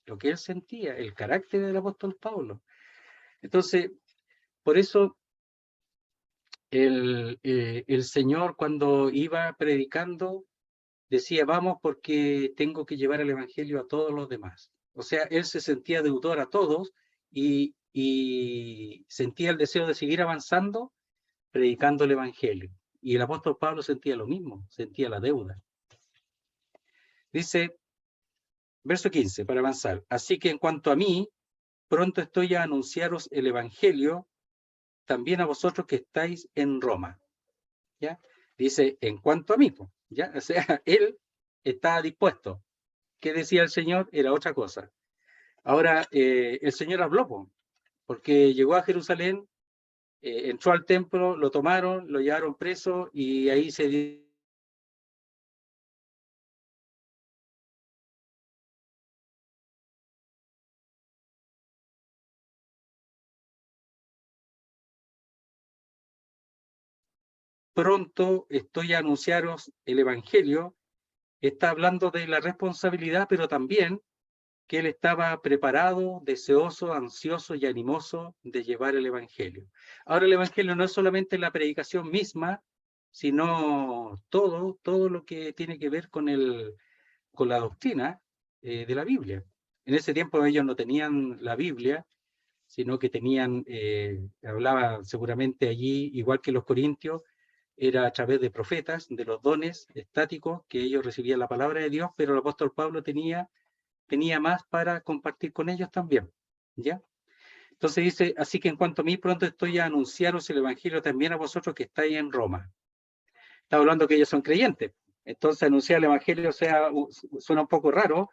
lo que él sentía, el carácter del apóstol Pablo. Entonces, por eso el Señor, cuando iba predicando, decía, vamos porque tengo que llevar el evangelio a todos los demás. O sea, él se sentía deudor a todos y sentía el deseo de seguir avanzando predicando el evangelio. Y el apóstol Pablo sentía lo mismo, sentía la deuda. Dice, verso 15, para avanzar. Así que en cuanto a mí, pronto estoy a anunciaros el evangelio también a vosotros que estáis en Roma. ¿Ya? Dice, en cuanto a mí, ¿ya? O sea, él estaba dispuesto. ¿Qué decía el Señor? Era otra cosa. Ahora, el Señor habló, porque llegó a Jerusalén, entró al templo, lo tomaron, lo llevaron preso y ahí se pronto estoy a anunciaros el evangelio. Está hablando de la responsabilidad, pero también que él estaba preparado, deseoso, ansioso y animoso de llevar el evangelio. Ahora el evangelio no es solamente la predicación misma, sino todo lo que tiene que ver con la doctrina de la Biblia. En ese tiempo ellos no tenían la Biblia, sino que hablaba seguramente allí, igual que los corintios, era a través de profetas, de los dones estáticos, que ellos recibían la palabra de Dios, pero el apóstol Pablo tenía más para compartir con ellos también, ¿ya? Entonces dice, así que en cuanto a mí, pronto estoy a anunciaros el evangelio también a vosotros que estáis en Roma. Está hablando que ellos son creyentes, entonces anunciar el evangelio suena un poco raro,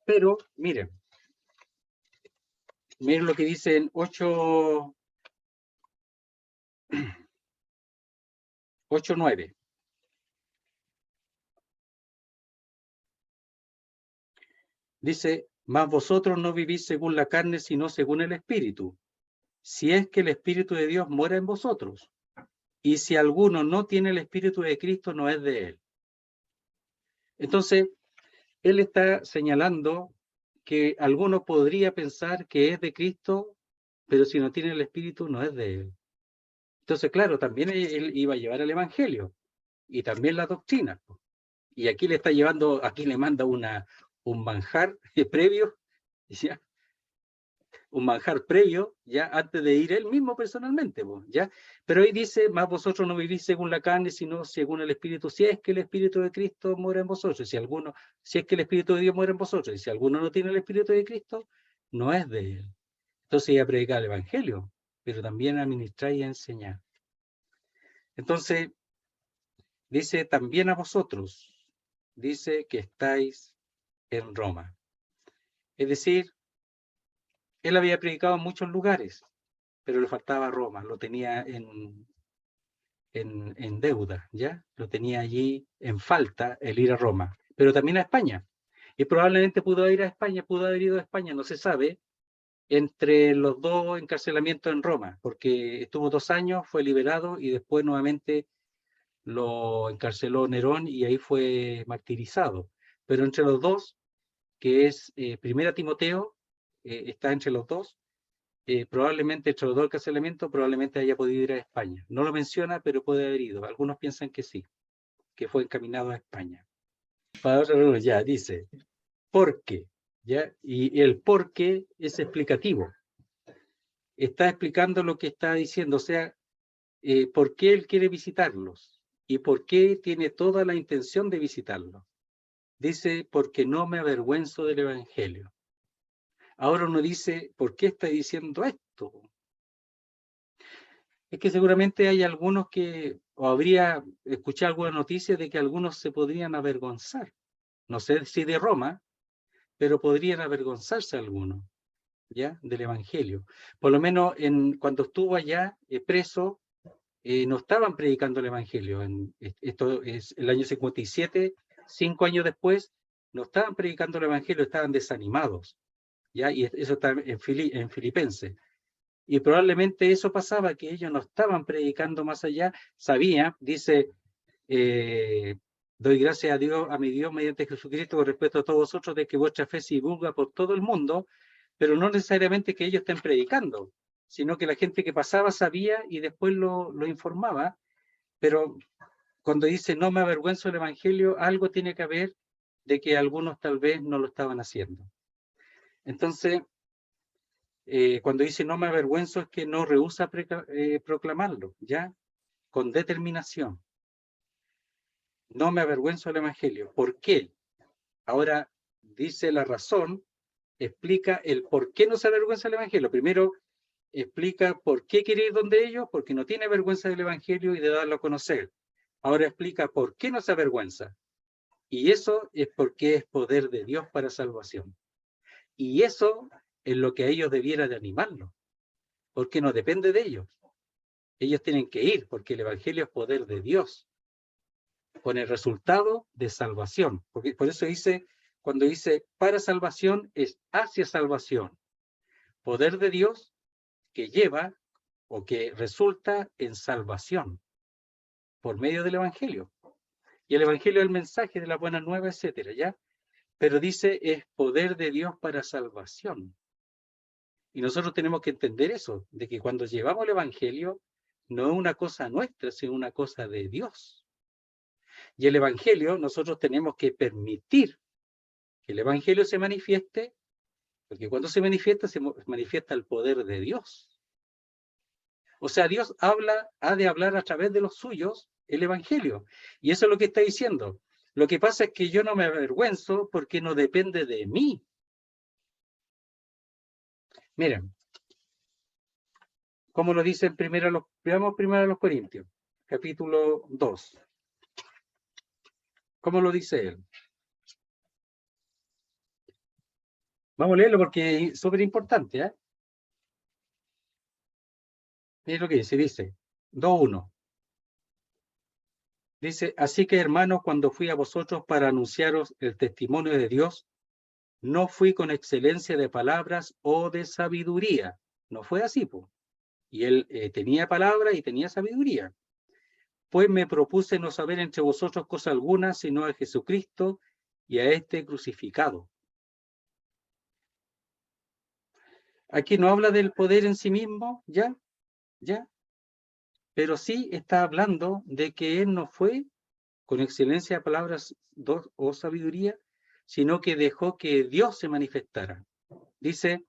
pero miren lo que dice en 8:9. Dice, mas vosotros no vivís según la carne, sino según el Espíritu, si es que el Espíritu de Dios mora en vosotros. Y si alguno no tiene el Espíritu de Cristo, no es de él. Entonces, él está señalando que alguno podría pensar que es de Cristo, pero si no tiene el Espíritu, no es de él. Entonces, claro, también él iba a llevar el Evangelio y también la doctrina. Y aquí le está llevando, aquí le manda un manjar previo, ¿ya? Un manjar previo, ya antes de ir él mismo personalmente, ¿ya? Pero ahí dice, más vosotros no vivís según la carne, sino según el Espíritu, si es que el Espíritu de Cristo mora en vosotros, si es que el Espíritu de Dios mora en vosotros, y si alguno no tiene el Espíritu de Cristo, no es de él. Entonces iba a predicar el Evangelio, pero también a ministrar y a enseñar. Entonces, dice también a vosotros, dice que estáis en Roma. Es decir, él había predicado en muchos lugares, pero le faltaba Roma, lo tenía en deuda, ¿ya? Lo tenía allí en falta el ir a Roma, pero también a España. Y probablemente pudo haber ido a España, no se sabe, entre los dos encarcelamientos en Roma, porque estuvo 2 años, fue liberado y después nuevamente lo encarceló Nerón y ahí fue martirizado. Pero entre los dos, que es Primera Timoteo, está entre los dos, probablemente entre los dos el encarcelamiento, probablemente haya podido ir a España. No lo menciona, pero puede haber ido. Algunos piensan que sí, que fue encaminado a España. Para otro, ya dice, ¿por qué? ¿Ya? Y el por qué es explicativo. Está explicando lo que está diciendo, o sea, por qué él quiere visitarlos y por qué tiene toda la intención de visitarlos. Dice, porque no me avergüenzo del Evangelio. Ahora uno dice, ¿por qué está diciendo esto? Es que seguramente hay algunos que, o habría escuchado alguna noticia de que algunos se podrían avergonzar. No sé si de Roma, pero podrían avergonzarse algunos, ¿ya? Del Evangelio. Por lo menos cuando estuvo allá preso, no estaban predicando el Evangelio. Esto es el año 57, 5 años después, no estaban predicando el Evangelio, estaban desanimados, ¿ya? Y eso está en Filipenses. Y probablemente eso pasaba, que ellos no estaban predicando más allá, sabía, dice, doy gracias a Dios, a mi Dios, mediante Jesucristo, con respecto a todos vosotros, de que vuestra fe se divulga por todo el mundo, pero no necesariamente que ellos estén predicando, sino que la gente que pasaba sabía y después lo informaba. Pero cuando dice no me avergüenzo del Evangelio, algo tiene que haber de que algunos tal vez no lo estaban haciendo. Entonces, cuando dice no me avergüenzo es que no rehúsa proclamarlo, ¿ya? Con determinación. No me avergüenzo del Evangelio. ¿Por qué? Ahora dice la razón, explica el por qué no se avergüenza del Evangelio. Primero explica por qué quiere ir donde ellos, porque no tiene vergüenza del Evangelio y de darlo a conocer. Ahora explica por qué no se avergüenza. Y eso es porque es poder de Dios para salvación. Y eso es lo que a ellos debiera de animarlos, porque no depende de ellos. Ellos tienen que ir, porque el Evangelio es poder de Dios, con el resultado de salvación. Porque por eso dice, cuando dice para salvación, es hacia salvación. Poder de Dios que lleva o que resulta en salvación por medio del Evangelio. Y el Evangelio es el mensaje de la buena nueva, etcétera, ¿ya? Pero dice, es poder de Dios para salvación. Y nosotros tenemos que entender eso, de que cuando llevamos el Evangelio, no es una cosa nuestra, sino una cosa de Dios. Y el Evangelio, nosotros tenemos que permitir que el Evangelio se manifieste, porque cuando se manifiesta el poder de Dios. O sea, Dios ha de hablar a través de los suyos el Evangelio. Y eso es lo que está diciendo. Lo que pasa es que yo no me avergüenzo porque no depende de mí. Miren, como lo dice veamos primero a los Corintios, capítulo 2. ¿Cómo lo dice él? Vamos a leerlo porque es súper importante, ¿eh? Miren lo que dice 2:1. Dice, así que hermanos, cuando fui a vosotros para anunciaros el testimonio de Dios, no fui con excelencia de palabras o de sabiduría. No fue así, pues. Y él tenía palabra y tenía sabiduría. Pues me propuse no saber entre vosotros cosa alguna, sino a Jesucristo y a este crucificado. Aquí no habla del poder en sí mismo, ya, pero sí está hablando de que él no fue con excelencia de palabras o sabiduría, sino que dejó que Dios se manifestara. Dice,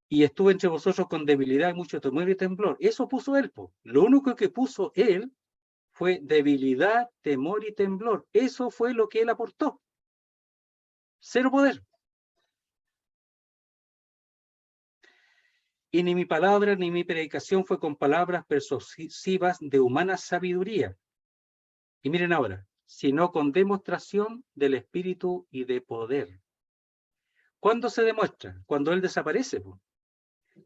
y estuve entre vosotros con debilidad, mucho temor y temblor. Eso puso él, po. Lo único que puso él fue debilidad, temor y temblor. Eso fue lo que él aportó. Cero poder. Y ni mi palabra ni mi predicación fue con palabras persuasivas de humana sabiduría. Y miren ahora, sino con demostración del Espíritu y de poder. ¿Cuándo se demuestra? Cuando él desaparece, po.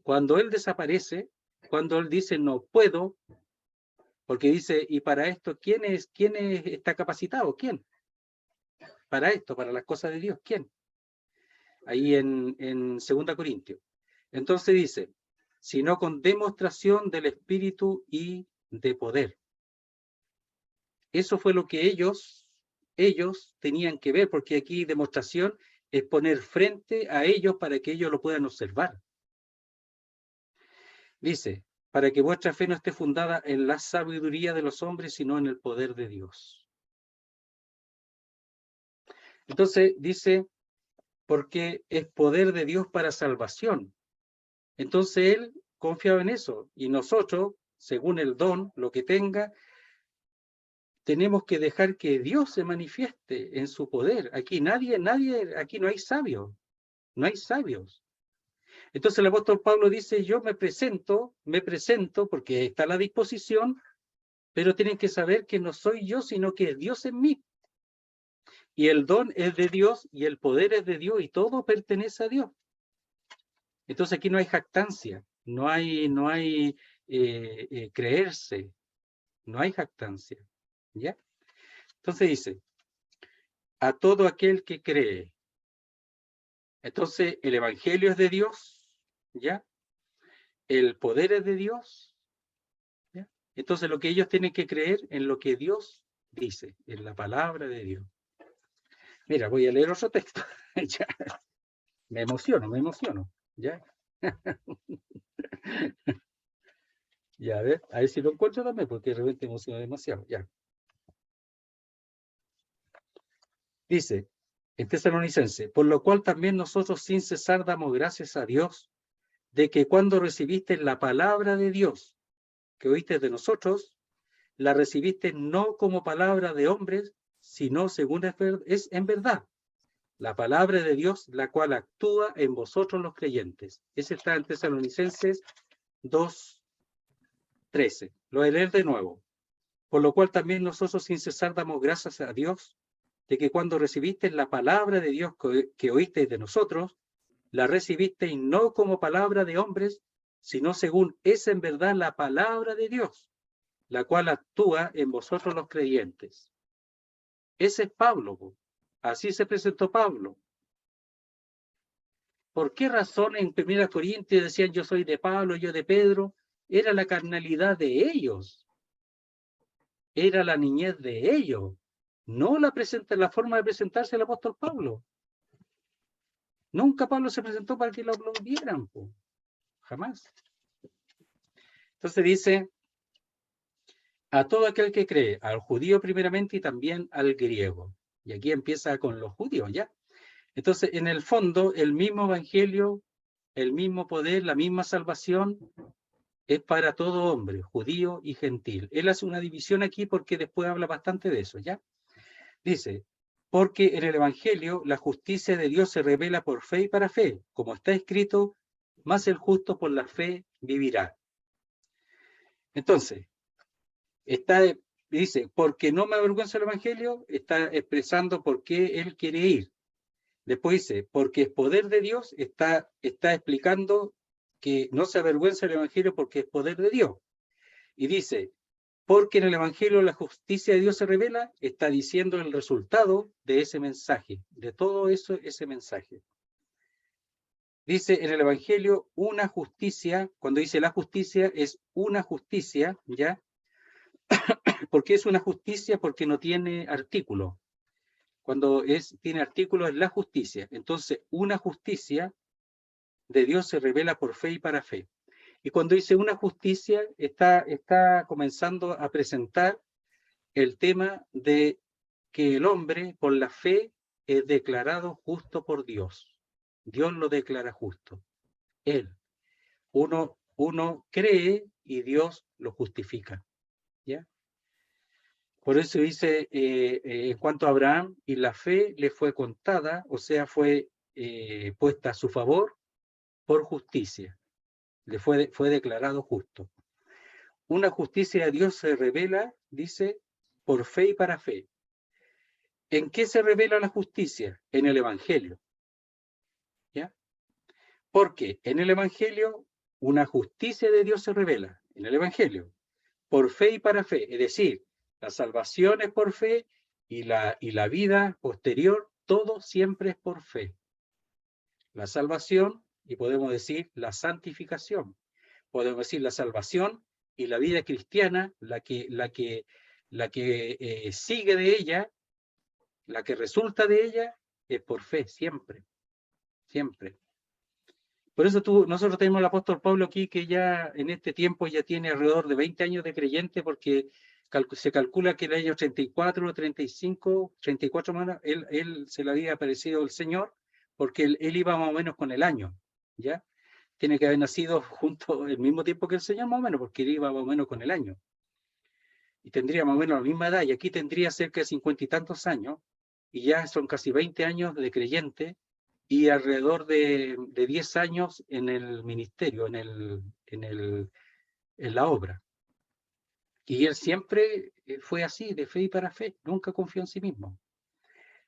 Cuando él desaparece, cuando él dice no puedo, porque dice, y para esto, ¿quién está capacitado? ¿Quién? Para esto, para las cosas de Dios, ¿quién? Ahí en 2 Corintios. Entonces dice, sino con demostración del Espíritu y de poder. eso fue lo que ellos tenían que ver, porque aquí demostración es poner frente a ellos para que ellos lo puedan observar. Dice, para que vuestra fe no esté fundada en la sabiduría de los hombres, sino en el poder de Dios. Entonces dice, porque es poder de Dios para salvación. Entonces él confiaba en eso, y nosotros, según el don, lo que tenga, tenemos que dejar que Dios se manifieste en su poder. Aquí aquí no hay sabios, no hay sabios. Entonces el apóstol Pablo dice, yo me presento porque está a la disposición, pero tienen que saber que no soy yo, sino que es Dios en mí. Y el don es de Dios y el poder es de Dios y todo pertenece a Dios. Entonces aquí no hay jactancia, no hay creerse, no hay jactancia. ¿Ya? Entonces dice, a todo aquel que cree. Entonces el evangelio es de Dios, ¿ya? El poder es de Dios, ¿ya? Entonces lo que ellos tienen que creer en lo que Dios dice, en la palabra de Dios. Mira, voy a leer otro texto. Ya. Me emociono, ¿ya? Ya, a ver si lo encuentro también, porque de repente emociono demasiado, ya. Dice, en Tesalonicense, por lo cual también nosotros sin cesar damos gracias a Dios, de que cuando recibiste la palabra de Dios, que oíste de nosotros, la recibiste no como palabra de hombres, sino según es en verdad, la palabra de Dios, la cual actúa en vosotros los creyentes. Ese está en Tesalonicenses 2:13. Lo voy a leer de nuevo. Por lo cual también nosotros sin cesar damos gracias a Dios, de que cuando recibiste la palabra de Dios que oísteis de nosotros, la recibisteis no como palabra de hombres, sino según es en verdad la palabra de Dios, la cual actúa en vosotros los creyentes. Ese es Pablo. Así se presentó Pablo. ¿Por qué razón en 1 Corintios decían yo soy de Pablo, yo de Pedro? Era la carnalidad de ellos. Era la niñez de ellos. No la forma de presentarse el apóstol Pablo. Nunca Pablo se presentó para que lo aplaudieran. Jamás. Entonces dice, a todo aquel que cree, al judío primeramente y también al griego. Y aquí empieza con los judíos, ¿ya? Entonces, en el fondo, el mismo evangelio, el mismo poder, la misma salvación, es para todo hombre, judío y gentil. Él hace una división aquí porque después habla bastante de eso, ¿ya? Dice, porque en el evangelio la justicia de Dios se revela por fe y para fe, como está escrito, más el justo por la fe vivirá. Entonces, dice, porque no me avergüenza el evangelio, está expresando por qué él quiere ir. Después dice, porque es poder de Dios, está explicando que no se avergüenza el evangelio porque es poder de Dios. Y dice, porque en el evangelio la justicia de Dios se revela, está diciendo el resultado de ese mensaje, de todo eso, ese mensaje. Dice en el evangelio una justicia, cuando dice la justicia, es una justicia, ¿ya? ¿Por qué es una justicia? Porque no tiene artículo. Cuando tiene artículo es la justicia. Entonces, una justicia de Dios se revela por fe y para fe. Y cuando dice una justicia, está comenzando a presentar el tema de que el hombre, por la fe, es declarado justo por Dios. Dios lo declara justo. Él. Uno cree y Dios lo justifica. ¿Ya? Por eso dice, en cuanto a Abraham, y la fe le fue contada, o sea, fue puesta a su favor por justicia. Le fue declarado justo. Una justicia de Dios se revela, dice, por fe y para fe. ¿En qué se revela la justicia? En el Evangelio. ¿Ya? Porque en el Evangelio una justicia de Dios se revela, en el Evangelio, por fe y para fe. Es decir, la salvación es por fe y la vida posterior, todo siempre es por fe. La salvación, y podemos decir la santificación. Podemos decir la salvación y la vida cristiana, la que la que sigue de ella, la que resulta de ella, es por fe, siempre, siempre. Por eso nosotros tenemos al apóstol Pablo aquí, que ya en este tiempo ya tiene alrededor de 20 años de creyente, porque se calcula que en el año 34, 35, 34 más, él se le había aparecido el Señor, porque él iba más o menos con el año, ¿ya? Tiene que haber nacido junto el mismo tiempo que el Señor, más o menos, porque él iba más o menos con el año. Y tendría más o menos la misma edad, y aquí tendría cerca de 50 y tantos años, y ya son casi 20 años de creyente, y alrededor de 10 años en el ministerio, en la obra. Y él siempre fue así, de fe y para fe, nunca confió en sí mismo.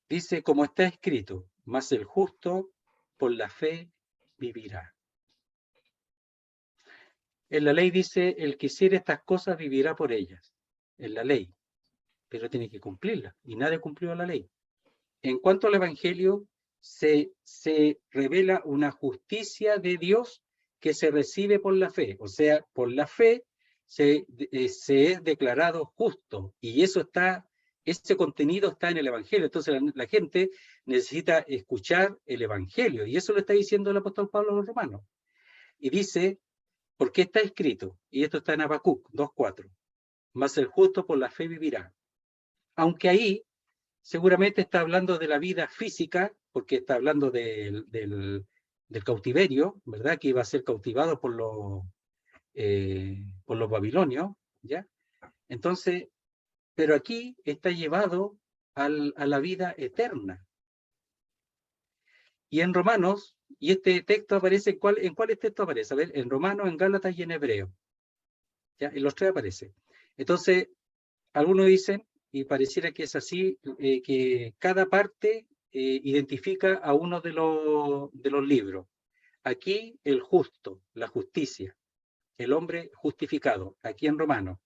Dice, como está escrito, mas el justo por la fe vivirá. En la ley dice, el que hiciere estas cosas vivirá por ellas, en la ley, pero tiene que cumplirla, y nadie cumplió la ley. En cuanto al Evangelio, se revela una justicia de Dios que se recibe por la fe. O sea, por la fe se es declarado justo. Y ese contenido está en el Evangelio. Entonces la gente necesita escuchar el Evangelio. Y eso lo está diciendo el apóstol Pablo a los romanos. Y dice, porque está escrito, y esto está en Habacuc 2:4, mas el justo por la fe vivirá. Aunque ahí seguramente está hablando de la vida física, porque está hablando del cautiverio, ¿verdad? Que iba a ser cautivado por los babilonios, ¿ya? Entonces, pero aquí está llevado a la vida eterna. Y en Romanos, y este texto aparece, ¿en cuáles textos aparece? A ver, en Romanos, en Gálatas y en Hebreo. ¿Ya? En los tres aparece. Entonces, algunos dicen, y pareciera que es así, que cada parte identifica a uno de los libros. Aquí el justo, la justicia, el hombre justificado, aquí en Romanos.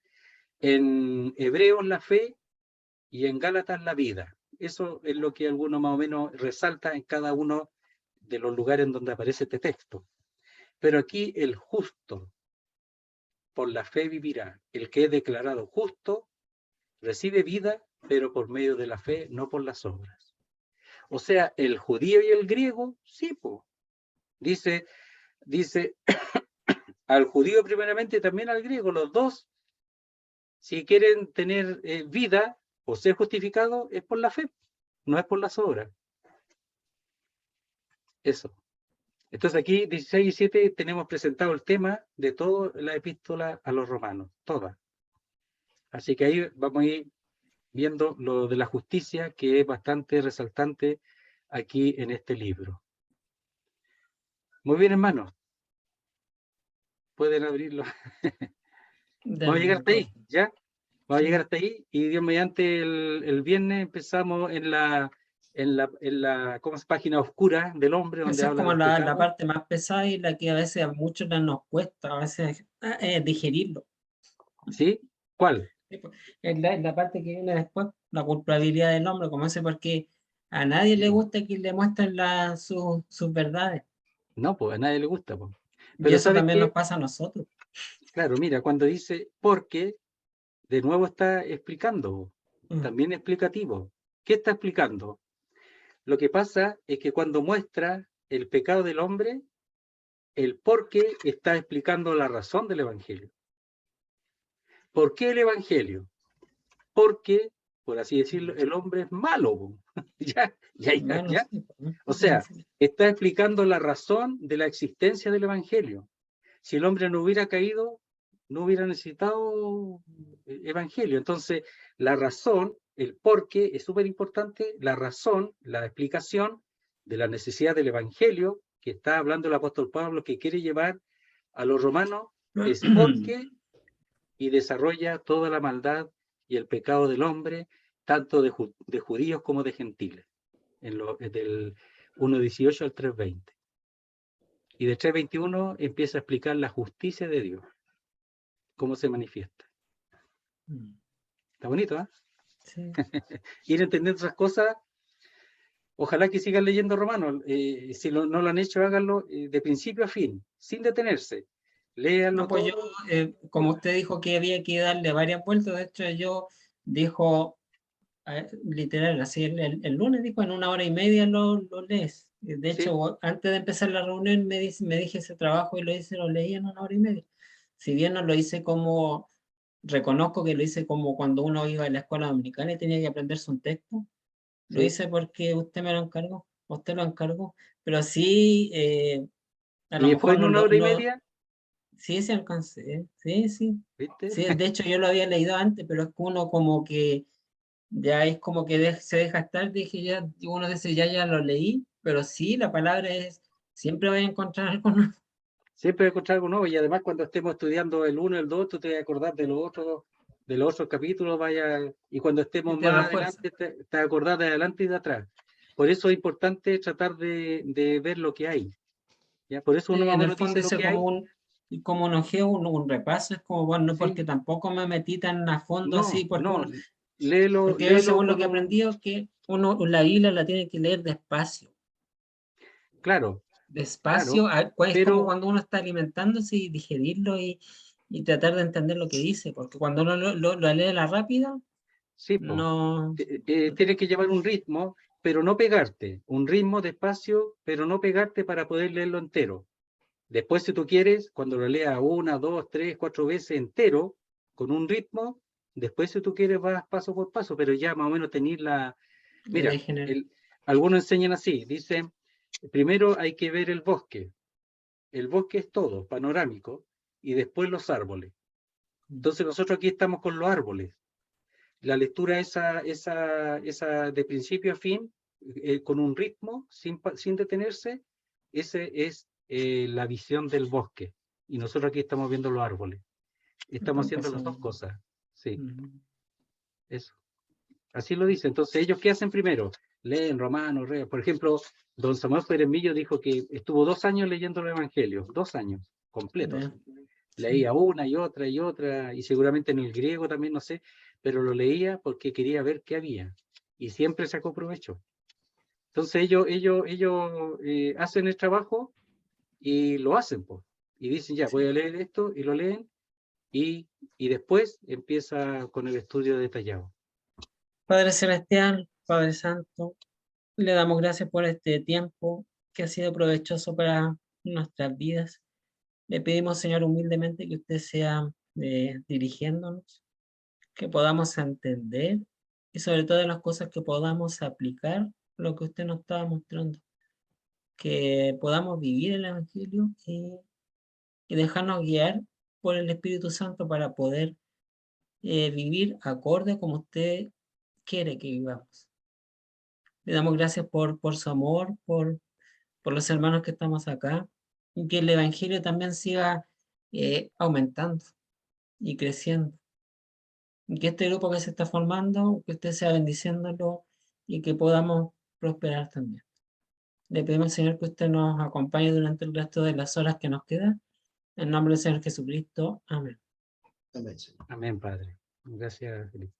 En Hebreos la fe y en Gálatas la vida. Eso es lo que algunos más o menos resalta en cada uno de los lugares en donde aparece este texto. Pero aquí el justo, por la fe vivirá. El que es declarado justo, recibe vida, pero por medio de la fe, no por las obras. O sea, el judío y el griego, sí, pues. Dice al judío primeramente, también al griego, los dos, si quieren tener vida o ser justificados, es por la fe, no es por las obras. Eso. Entonces aquí, 16 y 7, tenemos presentado el tema de toda la epístola a los romanos, toda. Así que ahí vamos a ir viendo lo de la justicia, que es bastante resaltante aquí en este libro. Muy bien, hermanos. Pueden abrirlo. Vamos a llegar hasta ahí, ¿ya? Vamos a llegar hasta ahí, y Dios mediante el viernes empezamos en la ¿cómo es? Página oscura del hombre, donde Esa es habla como del la pecado. parte más pesada y la que a veces a muchos nos cuesta a veces digerirlo. ¿Sí? ¿Cuál? Es la parte que viene después, la culpabilidad del hombre, como ese, porque a nadie le gusta que le muestren sus verdades. No, pues a nadie le gusta, pues. Y Pero eso ¿sabes también nos qué? pasa a nosotros. Claro, mira, cuando dice porque, de nuevo está explicando, Mm. también explicativo. ¿Qué está explicando? Lo que pasa es que cuando muestra el pecado del hombre, el por qué está explicando la razón del Evangelio. ¿Por qué el Evangelio? Porque, por así decirlo, el hombre es malo. Ya. Bueno, sí, O sea, está explicando la razón de la existencia del Evangelio. Si el hombre no hubiera caído, no hubiera necesitado Evangelio. Entonces, la razón, el por qué es súper importante, la razón, la explicación de la necesidad del Evangelio, que está hablando el apóstol Pablo, que quiere llevar a los romanos, es porque y desarrolla toda la maldad y el pecado del hombre, tanto de judíos como de gentiles, del 1.18 al 3.20. Y de 3.21 empieza a explicar la justicia de Dios, cómo se manifiesta. Está bonito, ¿eh? Sí. Ir entendiendo esas cosas. Ojalá que sigan leyendo Romanos. Si no lo han hecho, háganlo de principio a fin, sin detenerse. Léanlo No, pues todo. yo, como usted dijo que había que darle varias vueltas, de hecho yo dijo, literal, así el lunes dijo, en 1 hora y media lo lees. De Sí. hecho, antes de empezar la reunión me dije ese trabajo y lo leí en 1 hora y media. Si bien no lo hice como, reconozco que lo hice como cuando uno iba a la escuela dominical y tenía que aprenderse un texto, lo Sí. hice porque usted me lo encargó, usted lo encargó, pero sí, a lo ¿Y fue mejor en no, 1 hora y media? sí, sí alcancé, sí, sí. ¿Viste? Sí, de hecho yo lo había leído antes, pero es que uno como que ya es como que se deja estar, dije ya, y uno dice ya lo leí, pero sí, la palabra es, siempre voy a encontrar algo nuevo. Siempre encontrar algo nuevo y además cuando estemos estudiando el 1, el 2, tú te vas a acordar de los otros capítulos, vaya, y cuando estemos Y te más refuerza. adelante, te acordás de adelante y de atrás. Por eso es importante tratar de ver lo que hay. ¿Ya? Por eso uno Sí, más o en el menos fondo dice lo hice que hay. como un ojeo, un repaso, es como, bueno, no Sí, porque tampoco me metí tan a fondo así, no, porque, no, léelo, porque yo léelo según lo con que he un, aprendido, que uno la Biblia la tiene que leer claro, despacio, claro, es como pero cuando uno está alimentándose y digerirlo y tratar de entender lo que dice, porque cuando uno lo lee a la rápida, sí, pues, no, no te tienes va. que llevar un ritmo, pero no pegarte, un ritmo despacio, pero no pegarte para poder leerlo entero. Después, si tú quieres, cuando lo leas 1, 2, 3, 4 veces entero, con un ritmo, después si tú quieres vas paso por paso, pero ya más o menos tener la... La idea Mira, general. algunos enseñan así, dicen, primero hay que ver el bosque es todo, panorámico, y después los árboles. Entonces nosotros aquí estamos con los árboles. La lectura esa de principio a fin, con un ritmo, sin detenerse, ese es la visión del bosque. Y nosotros aquí estamos viendo los árboles. Estamos Están haciendo las dos pasando. cosas. Sí, Ujú. eso. Así lo dice. Entonces, ¿ellos qué hacen primero? Leen Romanos, por ejemplo, don Samuel Pérez dijo que estuvo 2 años leyendo los evangelios, 2 años completos. Ya, sí. Leía una y otra, y seguramente en el griego también, no sé, pero lo leía porque quería ver qué había. Y siempre sacó provecho. Entonces ellos hacen el trabajo y lo hacen, pues. Y dicen, ya, voy a leer esto, y lo leen, y después empieza con el estudio detallado. Padre Celestial, Padre Santo, le damos gracias por este tiempo que ha sido provechoso para nuestras vidas. Le pedimos, Señor, humildemente que usted sea dirigiéndonos, que podamos entender y sobre todo las cosas que podamos aplicar lo que usted nos estaba mostrando, que podamos vivir el Evangelio y dejarnos guiar por el Espíritu Santo para poder vivir acorde como usted quiere que vivamos. Le damos gracias por su amor, por los hermanos que estamos acá, y que el Evangelio también siga aumentando y creciendo. Y que este grupo que se está formando, que usted sea bendiciéndolo y que podamos prosperar también. Le pedimos, Señor, que usted nos acompañe durante el resto de las horas que nos quedan. En nombre del Señor Jesucristo. Amén. Amén, Señor. Amén, Padre. Gracias, Felipe.